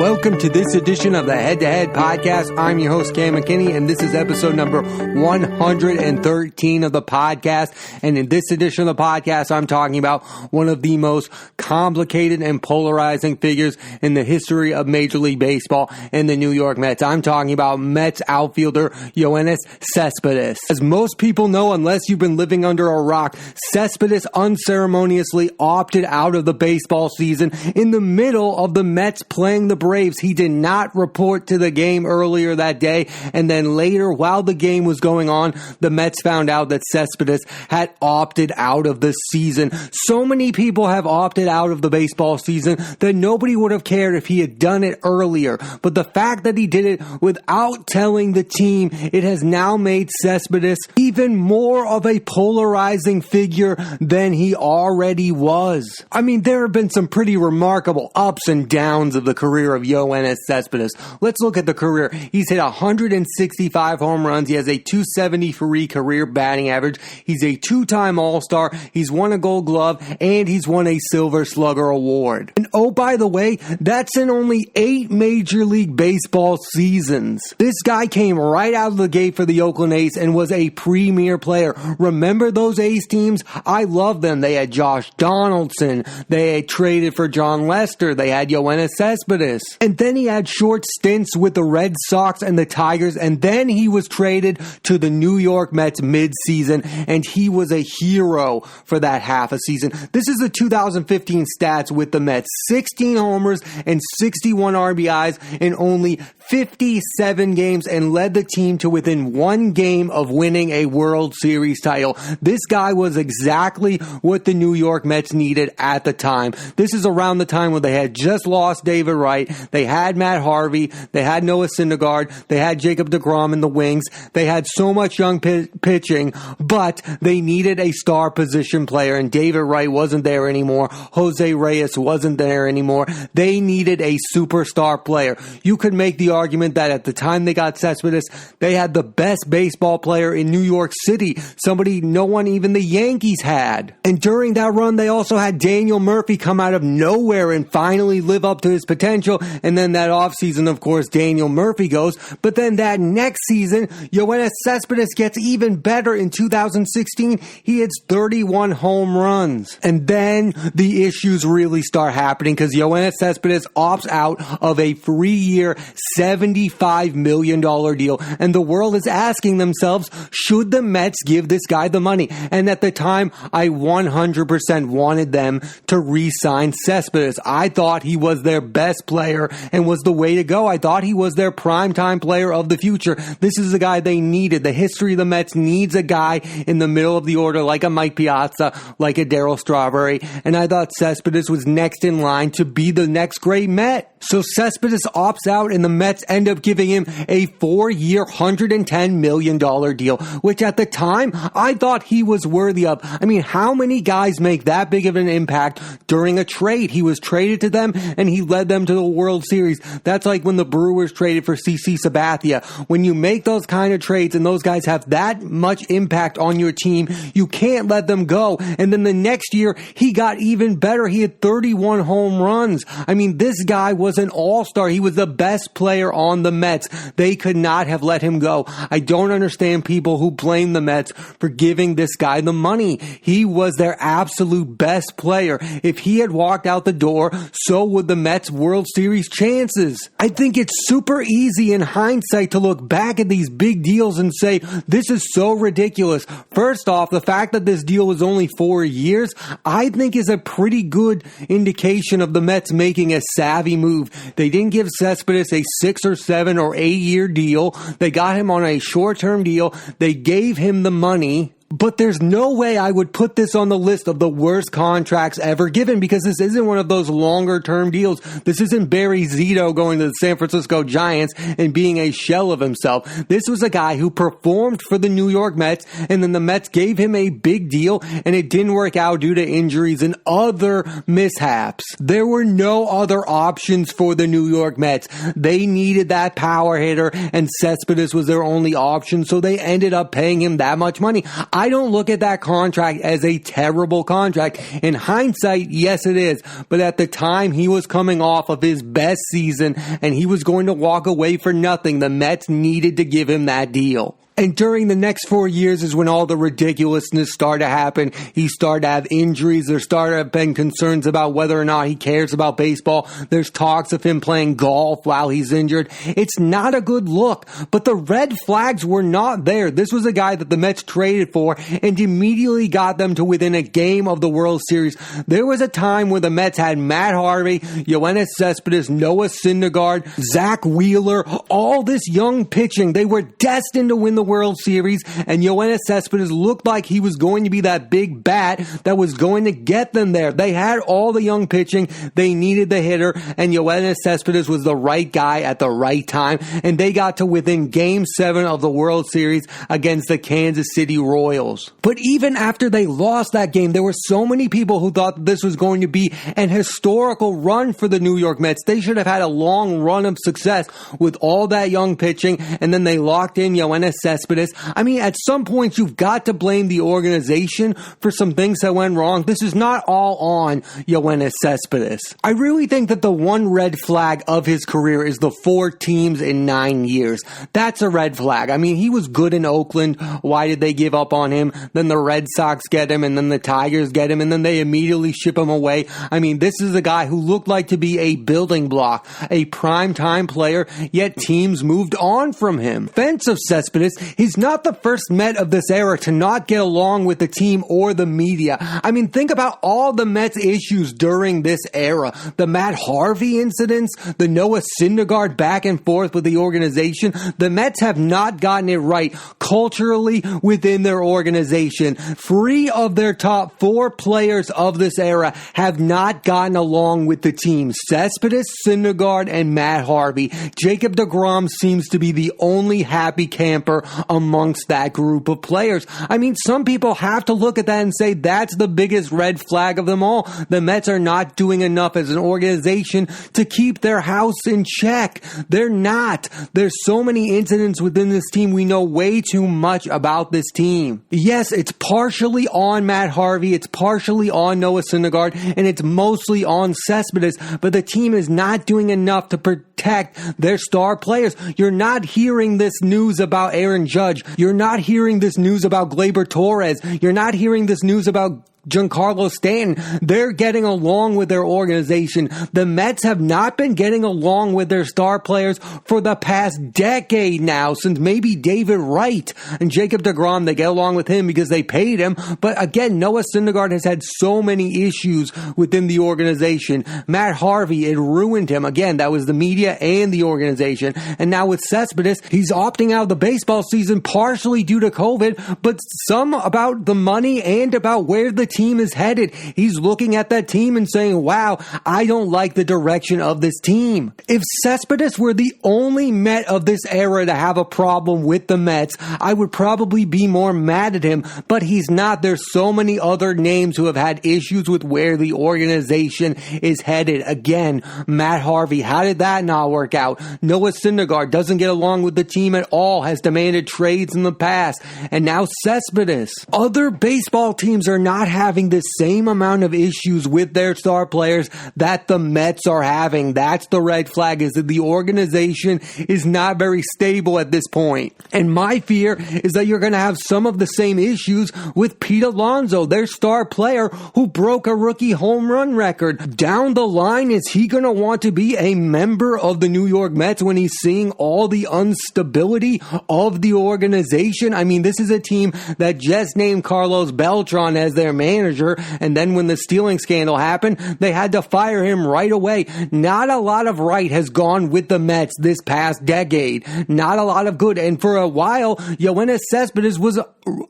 Welcome to this edition of the Head to Head podcast. I'm your host, Cam McKinney, and this is episode number 113 of the podcast. And in this edition of the podcast, I'm talking about one of the most complicated and polarizing figures in the history of Major League Baseball and the New York Mets. I'm talking about Mets outfielder Yoenis Cespedes. As most people know, unless you've been living under a rock, Cespedes unceremoniously opted out of the baseball season in the middle of the Mets playing the Braves. He did not report to the game earlier that day, and then later, while the game was going on, the Mets found out that Cespedes had opted out of the season. So many people have opted out of the baseball season that nobody would have cared if he had done it earlier. But the fact that he did it without telling the team, it has now made Cespedes even more of a polarizing figure than he already was. I mean, there have been some pretty remarkable ups and downs of the career of Yoenis Cespedes. Let's look at the career. He's hit 165 home runs. He has a .273 career batting average. He's a two-time All-Star. He's won a Gold Glove, and he's won a Silver Slugger award. And oh, by the way, that's in only 8 Major League Baseball seasons. This guy came right out of the gate for the Oakland A's and was a premier player. Remember those A's teams? I love them. They had Josh Donaldson. They had traded for John Lester. They had Yoenis Cespedes. And then he had short stints with the Red Sox and the Tigers, and then he was traded to the New York Mets mid-season, and he was a hero for that half a season. This is the 2015 stats with the Mets. 16 homers and 61 RBIs in only 57 games, and led the team to within 1 game of winning a World Series title. This guy was exactly what the New York Mets needed at the time. This is around the time when they had just lost David Wright. They had Matt Harvey. They had Noah Syndergaard. They had Jacob deGrom in the wings. They had so much young pitching, but they needed a star position player, and David Wright wasn't there anymore. Jose Reyes wasn't there anymore. They needed a superstar player. You could make the argument that at the time they got Cespedes, they had the best baseball player in New York City, somebody no one even the Yankees had. And during that run, they also had Daniel Murphy come out of nowhere and finally live up to his potential. And then that offseason, of course, Daniel Murphy goes. But then that next season, Yoenis Cespedes gets even better. In 2016, he hits 31 home runs. And then the issues really start happening because Yoenis Cespedes opts out of a 3-year, $75 million deal. And the world is asking themselves, should the Mets give this guy the money? And at the time, I 100% wanted them to re-sign Cespedes. I thought he was their best player and was the way to go. I thought he was their primetime player of the future. This is the guy they needed. The history of the Mets needs a guy in the middle of the order like a Mike Piazza, like a Darryl Strawberry. And I thought Cespedes was next in line to be the next great Met. So Cespedes opts out and the Mets end up giving him a 4-year, $110 million deal, which at the time I thought he was worthy of. I mean, how many guys make that big of an impact during a trade? He was traded to them and he led them to the World Series. That's like when the Brewers traded for CC Sabathia. When you make those kind of trades and those guys have that much impact on your team, you can't let them go. And then the next year, he got even better. He had 31 home runs. I mean, this guy was an all-star. He was the best player on the Mets. They could not have let him go. I don't understand people who blame the Mets for giving this guy the money. He was their absolute best player. If he had walked out the door, so would the Mets' World Series chances. I think it's super easy in hindsight to look back at these big deals and say, this is so ridiculous. First off, the fact that this deal was only 4 years, I think is a pretty good indication of the Mets making a savvy move. They didn't give Cespedes a 6 or 7 or 8 year deal. They got him on a short-term deal. They gave him the money. But there's no way I would put this on the list of the worst contracts ever given, because this isn't one of those longer term deals. This isn't Barry Zito going to the San Francisco Giants and being a shell of himself. This was a guy who performed for the New York Mets, and then the Mets gave him a big deal, and it didn't work out due to injuries and other mishaps. There were no other options for the New York Mets. They needed that power hitter, and Cespedes was their only option, so they ended up paying him that much money. I don't look at that contract as a terrible contract. In hindsight, yes it is. But at the time, he was coming off of his best season and he was going to walk away for nothing. The Mets needed to give him that deal. And during the next 4 years is when all the ridiculousness started to happen. He started to have injuries. There started to have been concerns about whether or not he cares about baseball. There's talks of him playing golf while he's injured. It's not a good look, but the red flags were not there. This was a guy that the Mets traded for and immediately got them to within a game of the World Series. There was a time where the Mets had Matt Harvey, Yoenis Cespedes, Noah Syndergaard, Zach Wheeler, all this young pitching. They were destined to win the World Series, and Yoenis Cespedes looked like he was going to be that big bat that was going to get them there. They had all the young pitching. They needed the hitter, and Yoenis Cespedes was the right guy at the right time, and they got to within Game 7 of the World Series against the Kansas City Royals. But even after they lost that game, there were so many people who thought that this was going to be an historical run for the New York Mets. They should have had a long run of success with all that young pitching, and then they locked in Yoenis Cespedes. I mean, at some point, you've got to blame the organization for some things that went wrong. This is not all on Yoenis Cespedes. I really think that the one red flag of his career is the 4 teams in 9 years. That's a red flag. I mean, he was good in Oakland. Why did they give up on him? Then the Red Sox get him, and then the Tigers get him, and then they immediately ship him away. I mean, this is a guy who looked like to be a building block, a prime-time player, yet teams moved on from him. Defense of Cespedes, he's not the first Met of this era to not get along with the team or the media. I mean, think about all the Mets issues during this era. The Matt Harvey incidents, the Noah Syndergaard back and forth with the organization. The Mets have not gotten it right culturally within their organization. 3 of their top 4 players of this era have not gotten along with the team. Cespedes, Syndergaard, and Matt Harvey. Jacob deGrom seems to be the only happy camper amongst that group of players. I mean, some people have to look at that and say that's the biggest red flag of them all. The Mets are not doing enough as an organization to keep their house in check. They're not. There's so many incidents within this team. We know way too much about this team. Yes, it's partially on Matt Harvey, it's partially on Noah Syndergaard, and it's mostly on Cespedes, but the team is not doing enough to protect their star players. You're not hearing this news about Aaron Judge. You're not hearing this news about Gleyber Torres. You're not hearing this news about Giancarlo Stanton. They're getting along with their organization. The Mets have not been getting along with their star players for the past decade now, since maybe David Wright and Jacob deGrom. They get along with him because they paid him. But again, Noah Syndergaard has had so many issues within the organization. Matt Harvey, it ruined him. Again, that was the media and the organization. And now with Cespedes, he's opting out of the baseball season partially due to COVID, but some about the money and about where the team is headed. He's looking at that team and saying, wow, I don't like the direction of this team. If Cespedes were the only Met of this era to have a problem with the Mets, I would probably be more mad at him, but he's not. There's so many other names who have had issues with where the organization is headed. Again, Matt Harvey, how did that not work out? Noah Syndergaard doesn't get along with the team at all, has demanded trades in the past, and now Cespedes. Other baseball teams are not having the same amount of issues with their star players that the Mets are having. That's the red flag, is that the organization is not very stable at this point. And my fear is that you're going to have some of the same issues with Pete Alonso, their star player who broke a rookie home run record. Down the line, is he going to want to be a member of the New York Mets when he's seeing all the instability of the organization? I mean, this is a team that just named Carlos Beltran as their manager, and then when the stealing scandal happened, they had to fire him right away. Not a lot of right has gone with the Mets this past decade. Not a lot of good. And for a while, Yoenis Cespedes was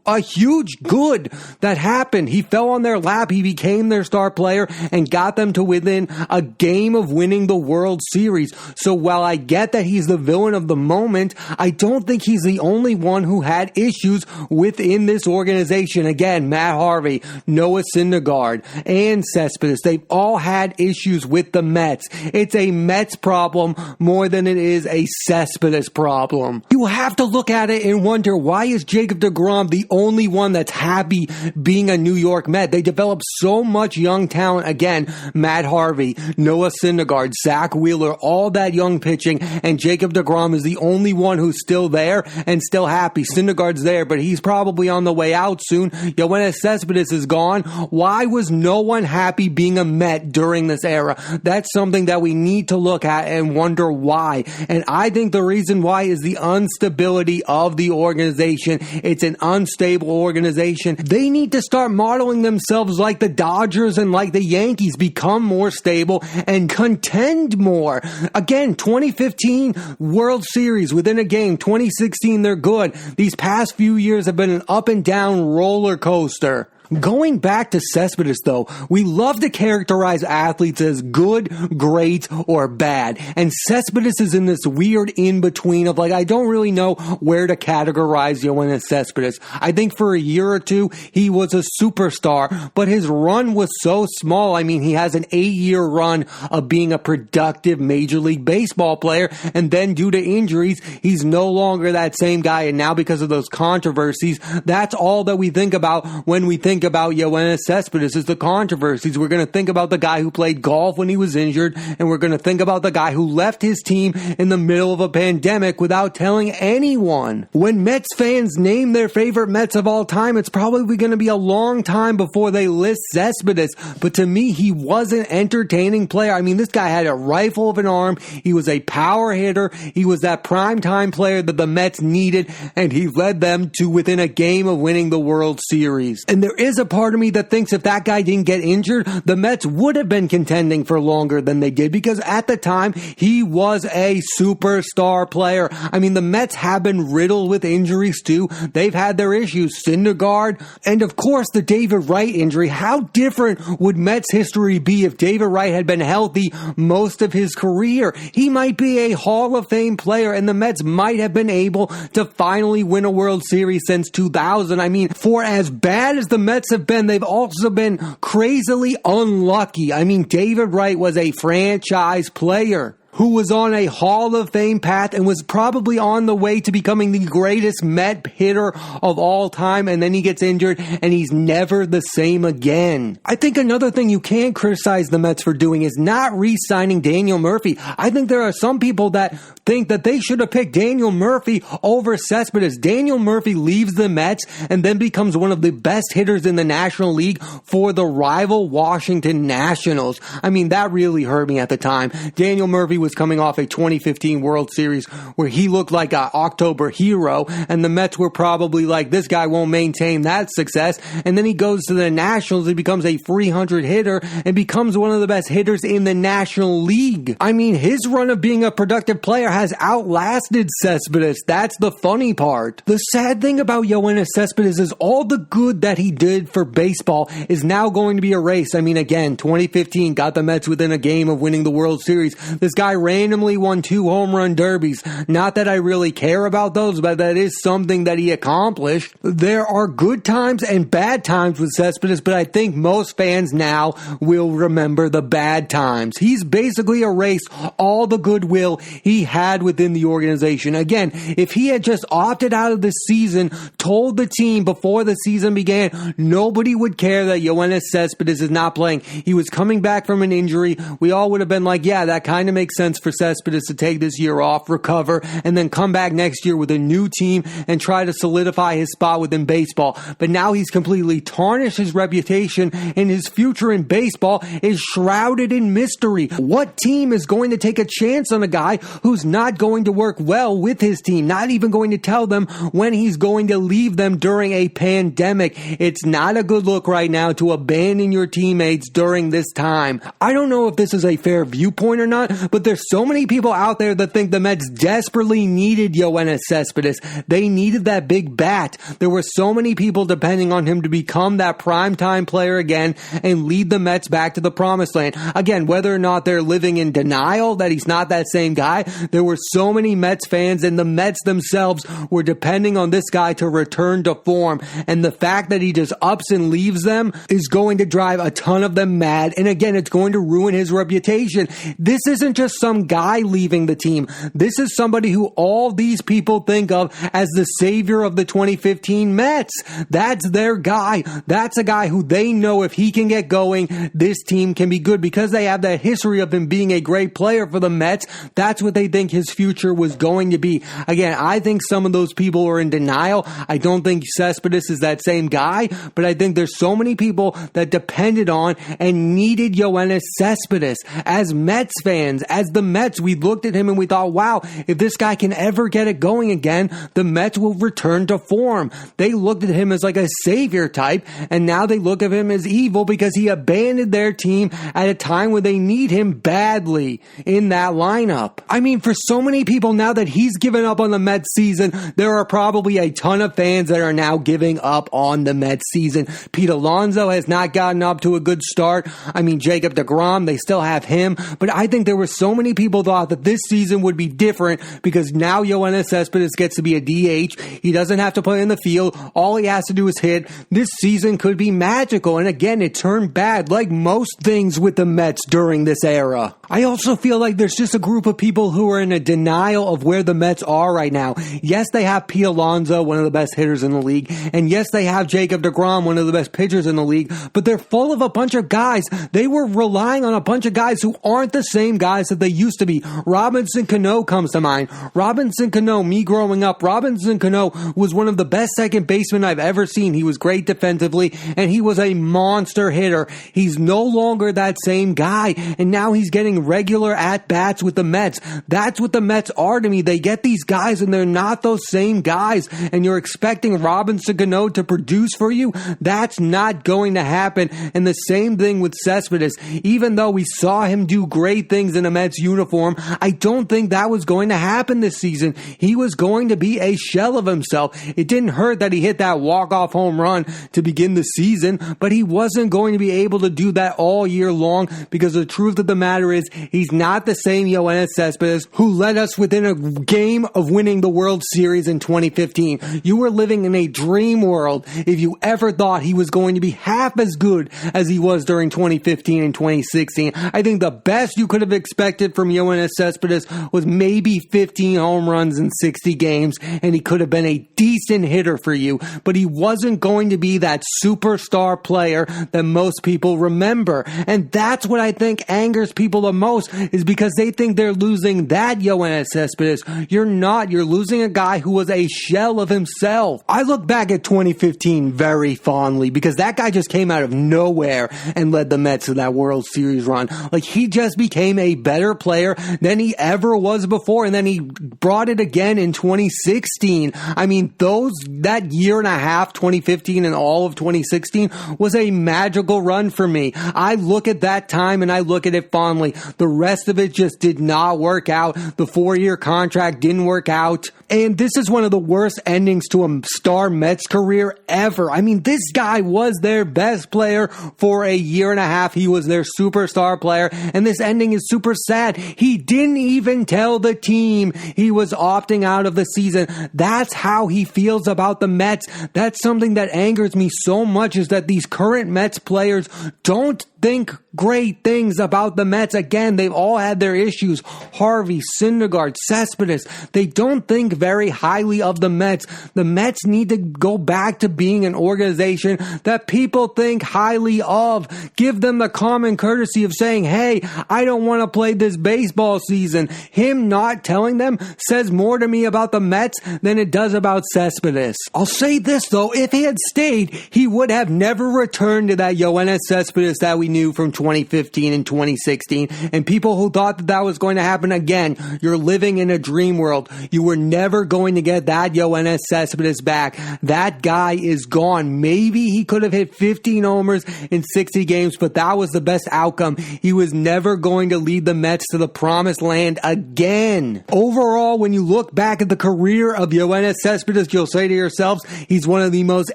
a huge good that happened. He fell on their lap. He became their star player and got them to within a game of winning the World Series. So while I get that he's the villain of the moment, I don't think he's the only one who had issues within this organization. Again, Matt Harvey, Noah Syndergaard, and Cespedes, they've all had issues with the Mets. It's a Mets problem more than it is a Cespedes problem. You have to look at it and wonder, why is Jacob deGrom the only one that's happy being a New York Met. They developed so much young talent. Again, Matt Harvey, Noah Syndergaard, Zach Wheeler, all that young pitching, and Jacob deGrom is the only one who's still there and still happy. Syndergaard's there, but he's probably on the way out soon. Yoenis Cespedes is gone. Why was no one happy being a Met during this era? That's something that we need to look at and wonder why. And I think the reason why is the instability of the organization. It's an unstable organization. They need to start modeling themselves like the Dodgers and like the Yankees, become more stable and contend more. Again, 2015 World Series within a game. 2016, they're good. These past few years have been an up and down roller coaster. Going back to Cespedes, though, we love to characterize athletes as good, great, or bad. And Cespedes is in this weird in-between of I don't really know where to categorize Yoenis Cespedes. I think for a year or two, he was a superstar, but his run was so small. I mean, he has an 8-year run of being a productive Major League Baseball player, and then due to injuries, he's no longer that same guy. And now because of those controversies, that's all that we think about when we think about Yoenis Cespedes is the controversies. We're going to think about the guy who played golf when he was injured, and we're going to think about the guy who left his team in the middle of a pandemic without telling anyone. When Mets fans name their favorite Mets of all time, it's probably going to be a long time before they list Cespedes, but to me, he was an entertaining player. I mean, this guy had a rifle of an arm. He was a power hitter. He was that primetime player that the Mets needed, and he led them to within a game of winning the World Series. And there is a part of me that thinks if that guy didn't get injured, the Mets would have been contending for longer than they did, because at the time, he was a superstar player. I mean, the Mets have been riddled with injuries too. They've had their issues. Syndergaard, and of course the David Wright injury. How different would Mets history be if David Wright had been healthy most of his career? He might be a Hall of Fame player, and the Mets might have been able to finally win a World Series since 2000. I mean, for as bad as the Mets have been, they've also been crazily unlucky. I mean, David Wright was a franchise player who was on a Hall of Fame path and was probably on the way to becoming the greatest Met hitter of all time, and then he gets injured and he's never the same again. I think another thing you can't criticize the Mets for doing is not re-signing Daniel Murphy. I think there are some people that think that they should have picked Daniel Murphy over Cespedes. Daniel Murphy leaves the Mets and then becomes one of the best hitters in the National League for the rival Washington Nationals. I mean, that really hurt me at the time. Daniel Murphy was coming off a 2015 World Series where he looked like an October hero, and the Mets were probably like, this guy won't maintain that success. And then he goes to the Nationals and becomes a 300 hitter and becomes one of the best hitters in the National League. I mean, his run of being a productive player has outlasted Cespedes. That's the funny part. The sad thing about Yoenis Cespedes is all the good that he did for baseball is now going to be erased. I mean, again, 2015 got the Mets within a game of winning the World Series. This guy randomly won 2 home run derbies. Not that I really care about those, but that is something that he accomplished. There are good times and bad times with Cespedes, but I think most fans now will remember the bad times. He's basically erased all the goodwill he had within the organization. Again, if he had just opted out of the season, told the team before the season began, nobody would care that Yoenis Cespedes is not playing. He was coming back from an injury. We all would have been like, yeah, that kind of makes sense for Cespedes to take this year off, recover, and then come back next year with a new team and try to solidify his spot within baseball. But now he's completely tarnished his reputation, and his future in baseball is shrouded in mystery. What team is going to take a chance on a guy who's not going to work well with his team, not even going to tell them when he's going to leave them during a pandemic? It's not a good look right now to abandon your teammates during this time. I don't know if this is a fair viewpoint or not, but there's so many people out there that think the Mets desperately needed Yoenis Cespedes. They needed that big bat. There were so many people depending on him to become that primetime player again and lead the Mets back to the promised land. Again, whether or not they're living in denial that he's not that same guy, there There were so many Mets fans, and the Mets themselves were depending on this guy to return to form. And the fact that he just ups and leaves them is going to drive a ton of them mad. And again, it's going to ruin his reputation. This isn't just some guy leaving the team. This is somebody who all these people think of as the savior of the 2015 Mets. That's their guy. That's a guy who they know if he can get going, this team can be good because they have that history of him being a great player for the Mets. That's what they think his future was going to be. Again, I think some of those people are in denial. I don't think Cespedes is that same guy, but I think there's so many people that depended on and needed Yoenis Cespedes. As Mets fans, as the Mets, we looked at him and we thought, wow, if this guy can ever get it going again, the Mets will return to form. They looked at him as like a savior type, and now they look at him as evil because he abandoned their team at a time when they need him badly in that lineup. I mean, for so many people now that he's given up on the Mets season, there are probably a ton of fans that are now giving up on the Mets season. Pete Alonso has not gotten up to a good start. I mean, Jacob deGrom, they still have him, but I think there were so many people thought that this season would be different because now Yoenis Cespedes gets to be a DH. He doesn't have to play in the field. All he has to do is hit. This season could be magical. And again, it turned bad like most things with the Mets during this era. I also feel like there's just a group of people who are in a denial of where the Mets are right now. Yes, they have Pete Alonso, one of the best hitters in the league. And yes, they have Jacob deGrom, one of the best pitchers in the league. But they're full of a bunch of guys. They were relying on a bunch of guys who aren't the same guys that they used to be. Robinson Cano comes to mind. Robinson Cano, me growing up, Robinson Cano was one of the best second basemen I've ever seen. He was great defensively, and he was a monster hitter. He's no longer that same guy, and now he's getting regular at-bats with the Mets. That's what the Mets are to me. They get these guys, and they're not those same guys, and you're expecting Robinson Cano to produce for you? That's not going to happen, and the same thing with Cespedes. Even though we saw him do great things in a Mets uniform, I don't think that was going to happen this season. He was going to be a shell of himself. It didn't hurt that he hit that walk-off home run to begin the season, but he wasn't going to be able to do that all year long because the truth of the matter is he's not the same Yoenis Cespedes who led us within a game of winning the World Series in 2015. You were living in a dream world if you ever thought he was going to be half as good as he was during 2015 and 2016. I think the best you could have expected from Yoenis Cespedes was maybe 15 home runs in 60 games, and he could have been a decent hitter for you, but he wasn't going to be that superstar player that most people remember. And that's what I think angers people the most, is because they think they're losing that Yoenis Cespedes. You're not. You're losing a guy who was a shell of himself. I look back at 2015 very fondly because that guy just came out of nowhere and led the Mets to that World Series run. Like, he just became a better player than he ever was before, and then he brought it again in 2016. I mean, that year and a half, 2015 and all of 2016, was a magical run for me. I look at that time and I look at it fondly. The rest of it just did not work out. The 4-year contract didn't work out. And this is one of the worst endings to a star Mets career ever. I mean, this guy was their best player for a year and a half. He was their superstar player. And this ending is super sad. He didn't even tell the team he was opting out of the season. That's how he feels about the Mets. That's something that angers me so much, is that these current Mets players don't think great things about the Mets. Again, they've all had their issues. Harvey, Syndergaard, Cespedes. They don't think very highly of the Mets. The Mets need to go back to being an organization that people think highly of. Give them the common courtesy of saying, hey, I don't want to play this baseball season. Him not telling them says more to me about the Mets than it does about Cespedes. I'll say this though, if he had stayed, he would have never returned to that Yoenis Cespedes that we knew from 2015 and 2016. And people who thought that was going to happen, again, you're living in a dream world. You were never never going to get that Yoenis Cespedes back. That guy is gone. Maybe he could have hit 15 homers in 60 games, but that was the best outcome. He was never going to lead the Mets to the promised land again. Overall, when you look back at the career of Yoenis Cespedes, you'll say to yourselves, he's one of the most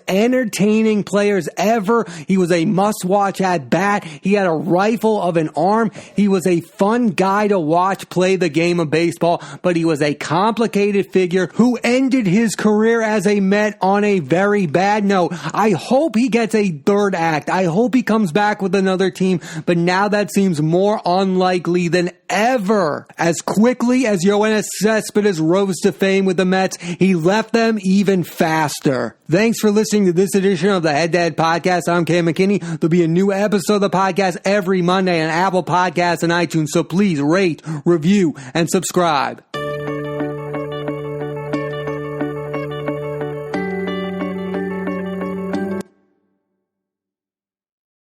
entertaining players ever. He was a must-watch at bat. He had a rifle of an arm. He was a fun guy to watch play the game of baseball, but he was a complicated figure who ended his career as a Met on a very bad note. I hope he gets a third act. I hope he comes back with another team, but now that seems more unlikely than ever. As quickly as Yoenis Cespedes rose to fame with the Mets, he left them even faster. Thanks for listening to this edition of the Head to Head Podcast. I'm Cam McKinney. There'll be a new episode of the podcast every Monday on Apple Podcasts and iTunes, so please rate, review, and subscribe.